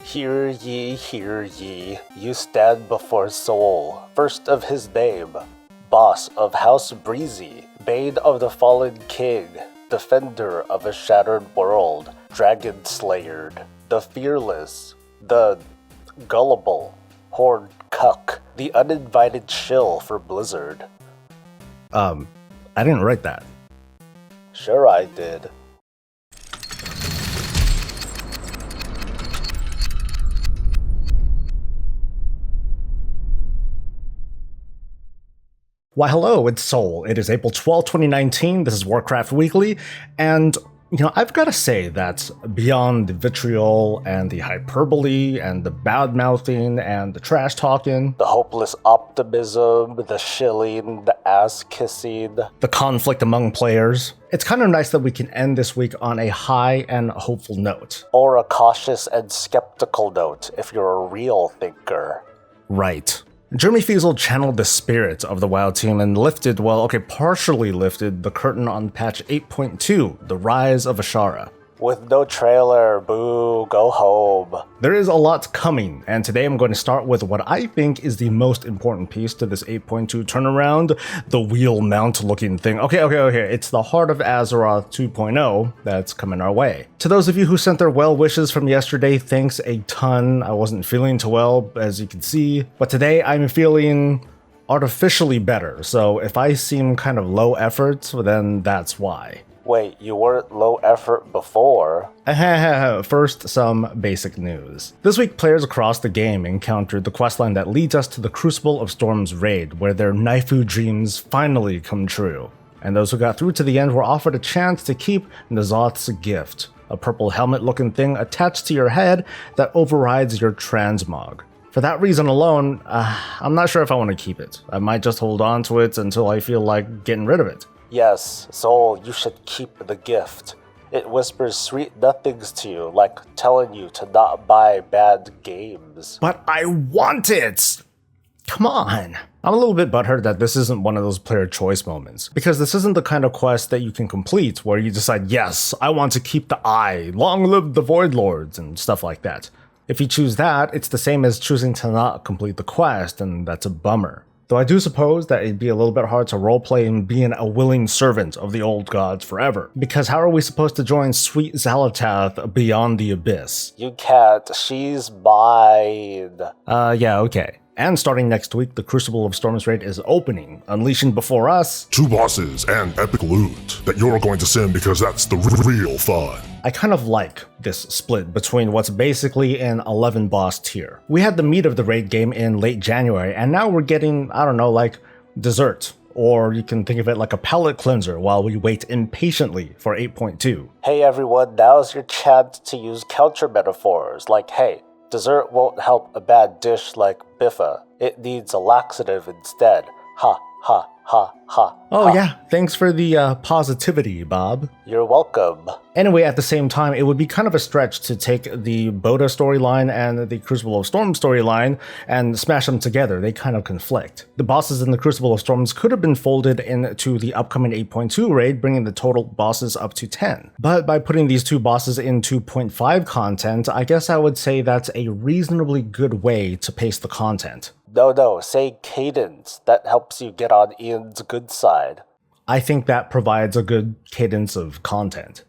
Hear ye, you stand before Soul, first of his name, boss of House Breezy, bane of the fallen king, defender of a shattered world, dragon slayered, the fearless, the gullible, horned cuck, the uninvited shill for Blizzard. I didn't write that. Sure I did. Why hello, it's Soul. It is April 12, 2019, this is Warcraft Weekly, and I've gotta say that beyond the vitriol and the hyperbole and the bad-mouthing and the trash-talking, The hopeless optimism, the shilling, the ass-kissing. the conflict among players, it's kind of nice that we can end this week on a high and hopeful note. Or a cautious and skeptical note if you're a real thinker. Right. Jeremy Fiesel channeled the spirit of the WoW team and partially lifted the curtain on patch 8.2, The Rise of Azshara. With no trailer, boo, go home. There is a lot coming, and today I'm going to start with what I think is the most important piece to this 8.2 turnaround, the wheel mount looking thing. Okay, it's the Heart of Azeroth 2.0 that's coming our way. To those of you who sent their well wishes from yesterday, thanks a ton. I wasn't feeling too well, as you can see, but today I'm feeling artificially better, so if I seem kind of low effort, then that's why. Wait, you weren't low effort before? First, some basic news. This week, players across the game encountered the questline that leads us to the Crucible of Storms raid, where their Naifu dreams finally come true. And those who got through to the end were offered a chance to keep N'Zoth's gift, a purple helmet-looking thing attached to your head that overrides your transmog. For that reason alone, I'm not sure if I want to keep it. I might just hold on to it until I feel like getting rid of it. Yes, Soul, you should keep the gift. It whispers sweet nothings to you, like telling you to not buy bad games. But I want it! Come on. I'm a little bit butthurt that this isn't one of those player choice moments, because this isn't the kind of quest that you can complete where you decide, yes, I want to keep the eye, long live the Void Lords, and stuff like that. If you choose that, it's the same as choosing to not complete the quest, and that's a bummer. Though I do suppose that it'd be a little bit hard to roleplay and being a willing servant of the old gods forever. Because how are we supposed to join sweet Xal'atath beyond the abyss? You can't, she's mine. Yeah, okay. And starting next week, the Crucible of Storms raid is opening, unleashing before us 2 bosses and epic loot that you're going to send because that's the real fun. I kind of like this split between what's basically an 11 boss tier. We had the meat of the raid game in late January, and now we're getting, like dessert. Or you can think of it like a palate cleanser while we wait impatiently for 8.2. Hey everyone, now's your chance to use counter metaphors, like hey, dessert won't help a bad dish like biffa. It needs a laxative instead. Ha, ha, ha, ha. Oh ha. yeah, thanks for the positivity, Bob. You're welcome. Anyway, at the same time, it would be kind of a stretch to take the Boda storyline and the Crucible of Storms storyline and smash them together. They kind of conflict. The bosses in the Crucible of Storms could have been folded into the upcoming 8.2 raid, bringing the total bosses up to 10. But by putting these 2 bosses in 2.5 content, I guess I would say that's a reasonably good way to pace the content. No, say cadence. That helps you get on Ian's good side. I think that provides a good cadence of content.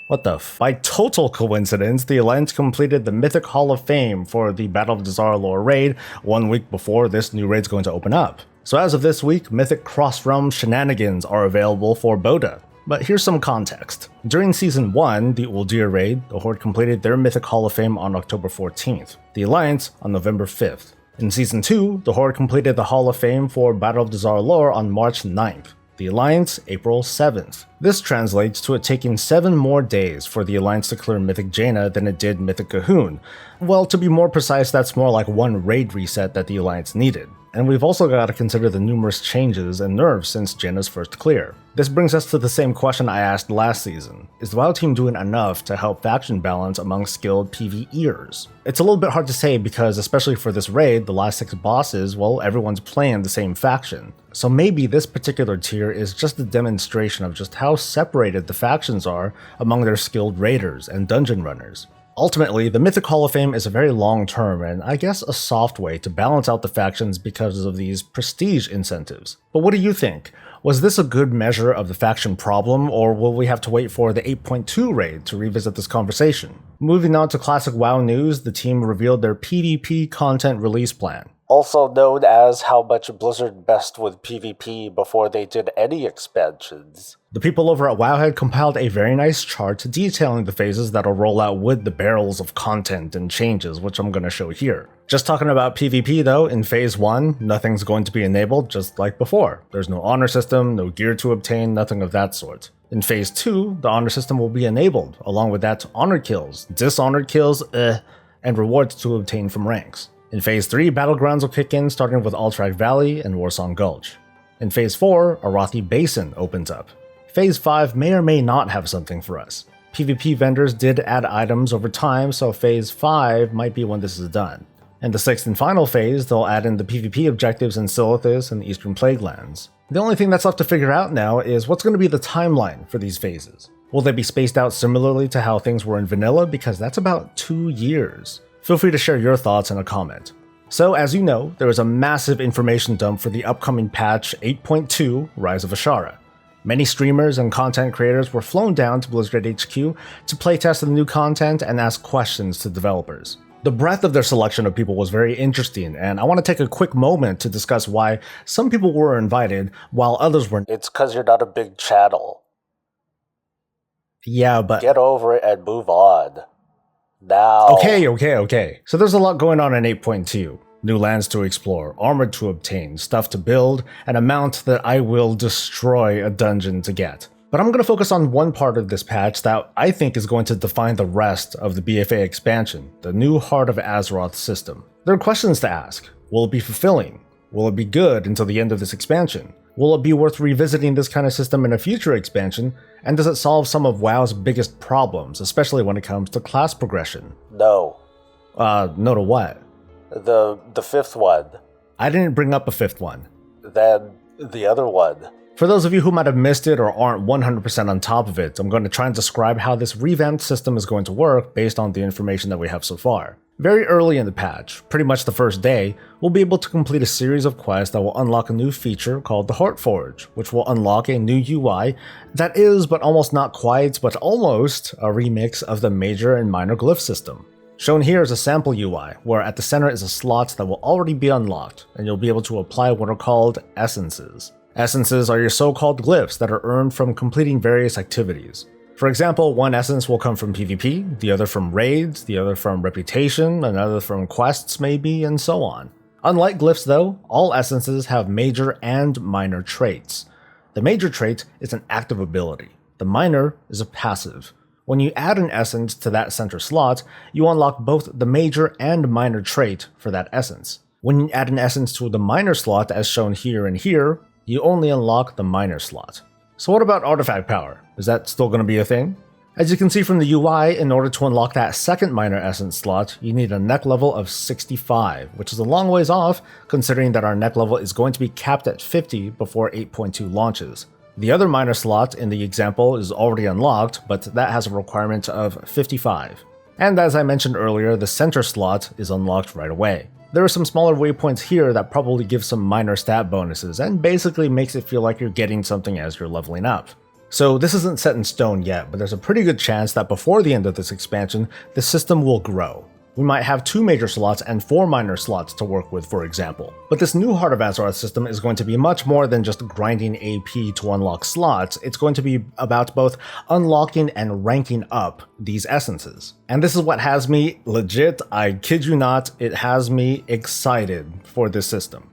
What the f? By total coincidence, the Alliance completed the Mythic Hall of Fame for the Battle of Dazar'alor raid 1 week before this new raid's going to open up. So as of this week, Mythic Cross-Realm shenanigans are available for Boda. But here's some context. During Season 1, the Uldir raid, the Horde completed their Mythic Hall of Fame on October 14th, the Alliance on November 5th. In Season 2, the Horde completed the Hall of Fame for Battle of Dazar'alor on March 9th, the Alliance April 7th. This translates to it taking 7 more days for the Alliance to clear Mythic Jaina than it did Mythic Cahoon. Well, to be more precise, that's more like 1 raid reset that the Alliance needed. And we've also got to consider the numerous changes and nerfs since Jaina's first clear. This brings us to the same question I asked last season. Is the WoW team doing enough to help faction balance among skilled PvEers? It's a little bit hard to say because, especially for this raid, the last 6 bosses, well, everyone's playing the same faction. So maybe this particular tier is just a demonstration of just how separated the factions are among their skilled raiders and dungeon runners. Ultimately, the Mythic Hall of Fame is a very long-term and I guess a soft way to balance out the factions because of these prestige incentives. But what do you think? Was this a good measure of the faction problem, or will we have to wait for the 8.2 raid to revisit this conversation? Moving on to classic WoW news, the team revealed their PvP content release plan. Also known as how much Blizzard messed with PvP before they did any expansions. The people over at Wowhead compiled a very nice chart detailing the phases that'll roll out with the barrels of content and changes, which I'm going to show here. Just talking about PvP though, in Phase 1, nothing's going to be enabled just like before. There's no honor system, no gear to obtain, nothing of that sort. In Phase 2, the honor system will be enabled, along with that honor kills, dishonored kills, and rewards to obtain from ranks. In Phase 3, Battlegrounds will kick in, starting with Alterac Valley and Warsong Gulch. In Phase 4, Arathi Basin opens up. Phase 5 may or may not have something for us. PvP vendors did add items over time, so Phase 5 might be when this is done. In the 6th and final phase, they'll add in the PvP objectives in Silithus and Eastern Plaguelands. The only thing that's left to figure out now is what's going to be the timeline for these phases. Will they be spaced out similarly to how things were in vanilla, because that's about 2 years. Feel free to share your thoughts in a comment. So, as you know, there was a massive information dump for the upcoming patch 8.2 Rise of Azshara. Many streamers and content creators were flown down to Blizzard HQ to playtest the new content and ask questions to developers. The breadth of their selection of people was very interesting, and I want to take a quick moment to discuss why some people were invited while others weren't. It's cause you're not a big channel. Yeah, but... Get over it and move on. Now. Okay. So there's a lot going on in 8.2. New lands to explore, armor to obtain, stuff to build, and a mount that I will destroy a dungeon to get. But I'm going to focus on one part of this patch that I think is going to define the rest of the BFA expansion, the new Heart of Azeroth system. There are questions to ask. Will it be fulfilling? Will it be good until the end of this expansion? Will it be worth revisiting this kind of system in a future expansion? And does it solve some of WoW's biggest problems, especially when it comes to class progression? No. No to what? The fifth one. I didn't bring up a fifth one. Then the other one. For those of you who might have missed it or aren't 100% on top of it, I'm going to try and describe how this revamped system is going to work based on the information that we have so far. Very early in the patch, pretty much the first day, we'll be able to complete a series of quests that will unlock a new feature called the Heart Forge, which will unlock a new UI that is, but almost not quite, but almost, a remix of the major and minor glyph system. Shown here is a sample UI, where at the center is a slot that will already be unlocked, and you'll be able to apply what are called essences. Essences are your so-called glyphs that are earned from completing various activities. For example, one essence will come from PvP, the other from raids, the other from reputation, another from quests maybe, and so on. Unlike glyphs though, all essences have major and minor traits. The major trait is an active ability. The minor is a passive. When you add an essence to that center slot, you unlock both the major and minor trait for that essence. When you add an essence to the minor slot as shown here and here, you only unlock the minor slot. So what about artifact power? Is that still going to be a thing? As you can see from the UI, in order to unlock that second minor essence slot, you need a neck level of 65, which is a long ways off, considering that our neck level is going to be capped at 50 before 8.2 launches. The other minor slot in the example is already unlocked, but that has a requirement of 55. And as I mentioned earlier, the center slot is unlocked right away. There are some smaller waypoints here that probably give some minor stat bonuses, and basically makes it feel like you're getting something as you're leveling up. So this isn't set in stone yet, but there's a pretty good chance that before the end of this expansion, the system will grow. We might have 2 major slots and 4 minor slots to work with, for example. But this new Heart of Azeroth system is going to be much more than just grinding AP to unlock slots. It's going to be about both unlocking and ranking up these essences. And this is what has me legit, I kid you not, it has me excited for this system.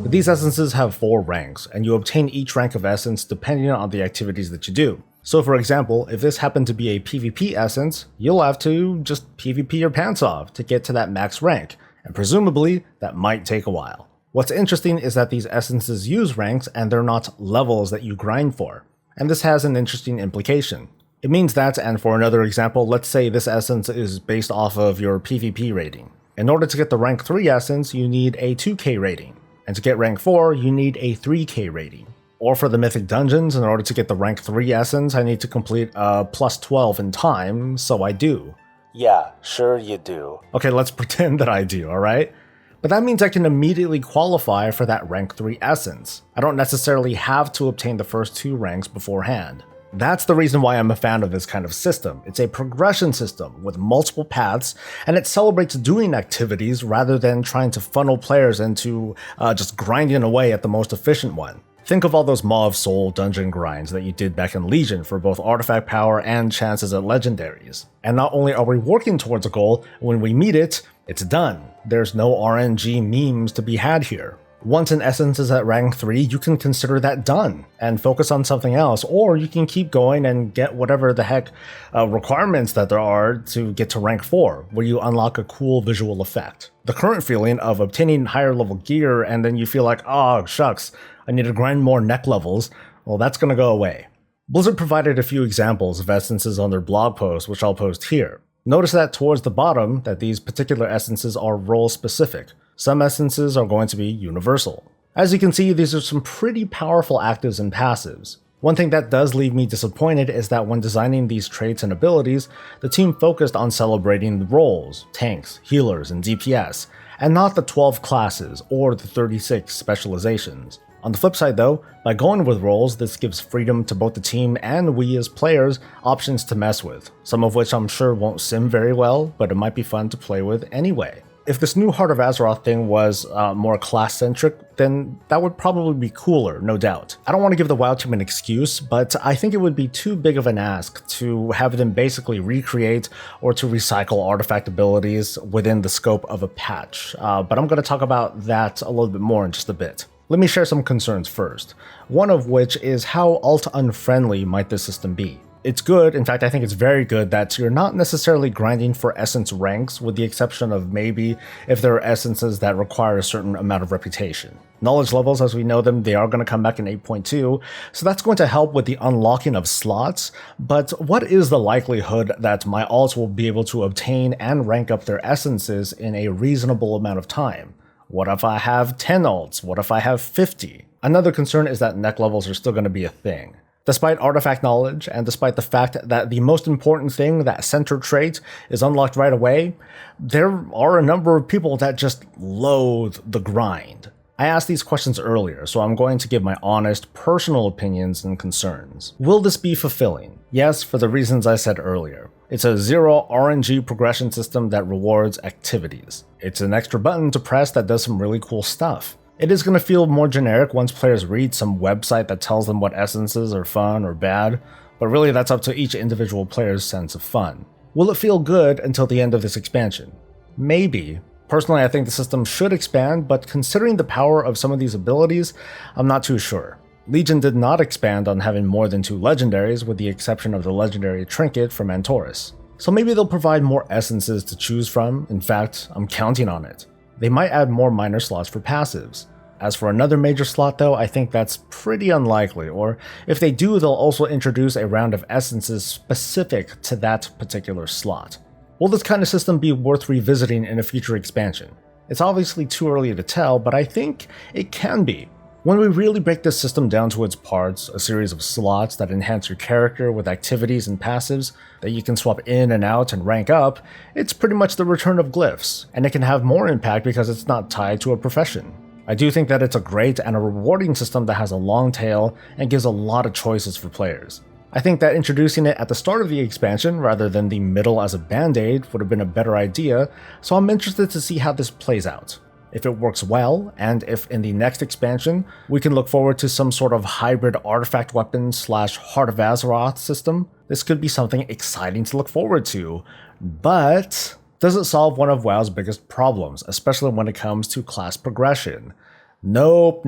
These essences have 4 ranks, and you obtain each rank of essence depending on the activities that you do. So for example, if this happened to be a PvP essence, you'll have to just PvP your pants off to get to that max rank, and presumably that might take a while. What's interesting is that these essences use ranks and they're not levels that you grind for, and this has an interesting implication. It means that, and for another example, let's say this essence is based off of your PvP rating. In order to get the rank 3 essence, you need a 2k rating, and to get rank 4, you need a 3k rating. Or for the Mythic Dungeons, in order to get the rank 3 essence, I need to complete plus 12 in time, so I do. Yeah, sure you do. Okay, let's pretend that I do, alright? But that means I can immediately qualify for that rank 3 essence. I don't necessarily have to obtain the first 2 ranks beforehand. That's the reason why I'm a fan of this kind of system. It's a progression system with multiple paths, and it celebrates doing activities rather than trying to funnel players into just grinding away at the most efficient one. Think of all those Maw of Soul dungeon grinds that you did back in Legion for both artifact power and chances at legendaries. And not only are we working towards a goal, when we meet it, it's done. There's no RNG memes to be had here. Once an essence is at rank 3, you can consider that done and focus on something else, or you can keep going and get whatever the heck requirements that there are to get to rank 4, where you unlock a cool visual effect. The current feeling of obtaining higher level gear and then you feel like, oh shucks, I need to grind more neck levels, well that's gonna go away. Blizzard provided a few examples of essences on their blog post, which I'll post here. Notice that towards the bottom that these particular essences are role specific. Some essences are going to be universal. As you can see, these are some pretty powerful actives and passives. One thing that does leave me disappointed is that when designing these traits and abilities, the team focused on celebrating the roles, tanks, healers, and DPS, and not the 12 classes or the 36 specializations. On the flip side though, by going with roles, this gives freedom to both the team and we as players options to mess with, some of which I'm sure won't sim very well, but it might be fun to play with anyway. If this new Heart of Azeroth thing was more class-centric, then that would probably be cooler, no doubt. I don't want to give the WoW team an excuse, but I think it would be too big of an ask to have them basically recreate or to recycle artifact abilities within the scope of a patch, but I'm going to talk about that a little bit more in just a bit. Let me share some concerns first, one of which is how alt-unfriendly might this system be. It's good, in fact I think it's very good, that you're not necessarily grinding for essence ranks with the exception of maybe if there are essences that require a certain amount of reputation. Knowledge levels as we know them, they are going to come back in 8.2, so that's going to help with the unlocking of slots, but what is the likelihood that my alts will be able to obtain and rank up their essences in a reasonable amount of time? What if I have 10 alts? What if I have 50? Another concern is that neck levels are still going to be a thing. Despite artifact knowledge, and despite the fact that the most important thing, that center trait, is unlocked right away, there are a number of people that just loathe the grind. I asked these questions earlier, so I'm going to give my honest, personal opinions and concerns. Will this be fulfilling? Yes, for the reasons I said earlier. It's a zero RNG progression system that rewards activities. It's an extra button to press that does some really cool stuff. It is going to feel more generic once players read some website that tells them what essences are fun or bad, but really that's up to each individual player's sense of fun. Will it feel good until the end of this expansion? Maybe. Personally, I think the system should expand, but considering the power of some of these abilities, I'm not too sure. Legion did not expand on having more than 2 legendaries, with the exception of the legendary trinket from Antorus. So maybe they'll provide more essences to choose from. In fact, I'm counting on it. They might add more minor slots for passives. As for another major slot though, I think that's pretty unlikely, or if they do, they'll also introduce a round of essences specific to that particular slot. Will this kind of system be worth revisiting in a future expansion? It's obviously too early to tell, but I think it can be. When we really break this system down to its parts, a series of slots that enhance your character with activities and passives that you can swap in and out and rank up, it's pretty much the return of glyphs, and it can have more impact because it's not tied to a profession. I do think that it's a great and a rewarding system that has a long tail and gives a lot of choices for players. I think that introducing it at the start of the expansion rather than the middle as a band-aid would have been a better idea, so I'm interested to see how this plays out. If it works well, and if in the next expansion we can look forward to some sort of hybrid artifact weapon / Heart of Azeroth system, this could be something exciting to look forward to. But does it solve one of WoW's biggest problems, especially when it comes to class progression? Nope.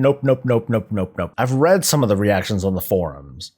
I've read some of the reactions on the forums.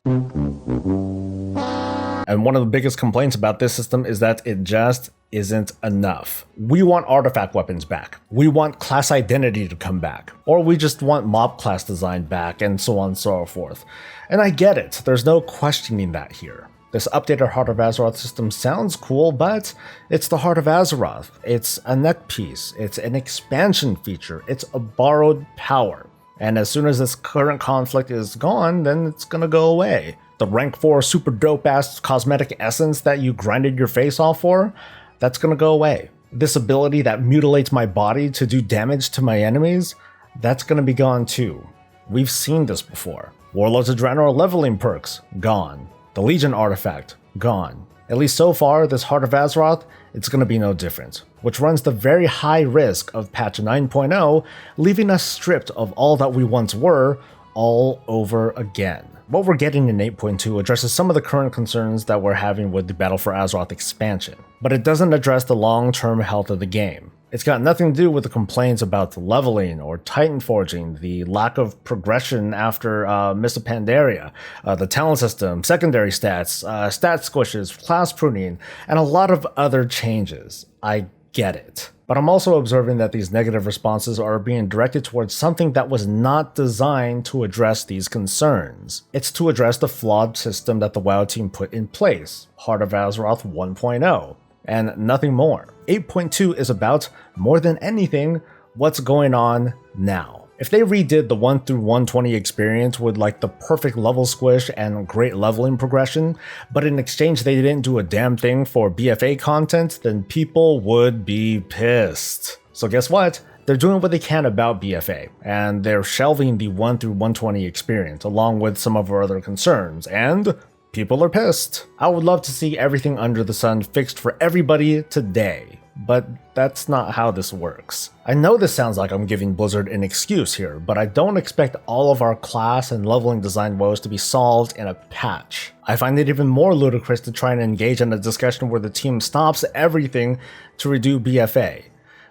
And one of the biggest complaints about this system is that it just isn't enough. We want artifact weapons back. We want class identity to come back. Or we just want mob class design back, and so on and so forth. And I get it, there's no questioning that here. This updated Heart of Azeroth system sounds cool, but it's the Heart of Azeroth. It's a neck piece, it's an expansion feature, it's a borrowed power. And as soon as this current conflict is gone, then it's gonna go away. The rank 4 super dope ass cosmetic essence that you grinded your face off for, that's gonna go away. This ability that mutilates my body to do damage to my enemies, that's gonna be gone too. We've seen this before. Warlord's Adrenaline leveling perks, gone. The Legion artifact, gone. At least so far, this Heart of Azeroth, it's gonna be no different, which runs the very high risk of patch 9.0, leaving us stripped of all that we once were, all over again. What we're getting in 8.2 addresses some of the current concerns that we're having with the Battle for Azeroth expansion, but it doesn't address the long-term health of the game. It's got nothing to do with the complaints about the leveling or Titan forging, the lack of progression after Mists of Pandaria, the talent system, secondary stats, stat squishes, class pruning, and a lot of other changes. I get it. But I'm also observing that these negative responses are being directed towards something that was not designed to address these concerns. It's to address the flawed system that the WoW team put in place, Heart of Azeroth 1.0. And nothing more. 8.2 is about, more than anything, what's going on now. If they redid the 1 through 120 experience with like the perfect level squish and great leveling progression, but in exchange they didn't do a damn thing for BFA content, then people would be pissed. So guess what? They're doing what they can about BFA, and they're shelving the 1 through 120 experience along with some of our other concerns, and people are pissed. I would love to see everything under the sun fixed for everybody today, but that's not how this works. I know this sounds like I'm giving Blizzard an excuse here, but I don't expect all of our class and leveling design woes to be solved in a patch. I find it even more ludicrous to try and engage in a discussion where the team stops everything to redo BFA.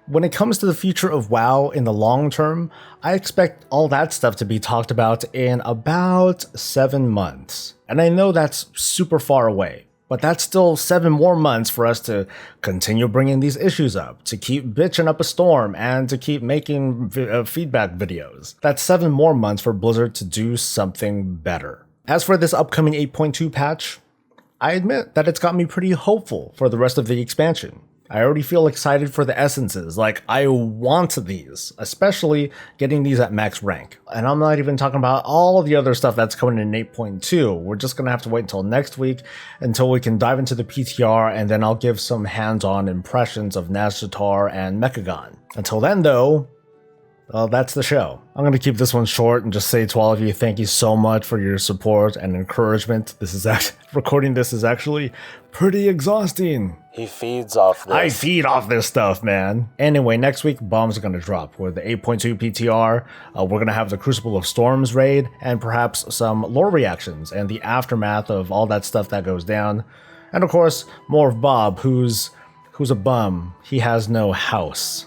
When it comes to the future of WoW in the long term, I expect all that stuff to be talked about in about 7 months. And I know that's super far away, but that's still 7 more months for us to continue bringing these issues up, to keep bitching up a storm, and to keep making feedback videos. That's 7 more months for Blizzard to do something better. As for this upcoming 8.2 patch, I admit that it's got me pretty hopeful for the rest of the expansion. I already feel excited for the essences, like I want these, especially getting these at max rank. And I'm not even talking about all the other stuff that's coming in 8.2. We're just gonna have to wait until next week until we can dive into the PTR, and then I'll give some hands-on impressions of Nazjatar and Mechagon. Until then though, well, that's the show. I'm going to keep this one short and just say to all of you, thank you so much for your support and encouragement. Recording this is actually pretty exhausting. He feeds off this. I feed off this stuff, man. Anyway, next week, bombs are going to drop with the 8.2 PTR. We're going to have the Crucible of Storms raid and perhaps some lore reactions and the aftermath of all that stuff that goes down. And of course, more of Bob, who's a bum. He has no house.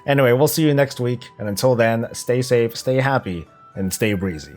Anyway, we'll see you next week, and until then, stay safe, stay happy, and stay breezy.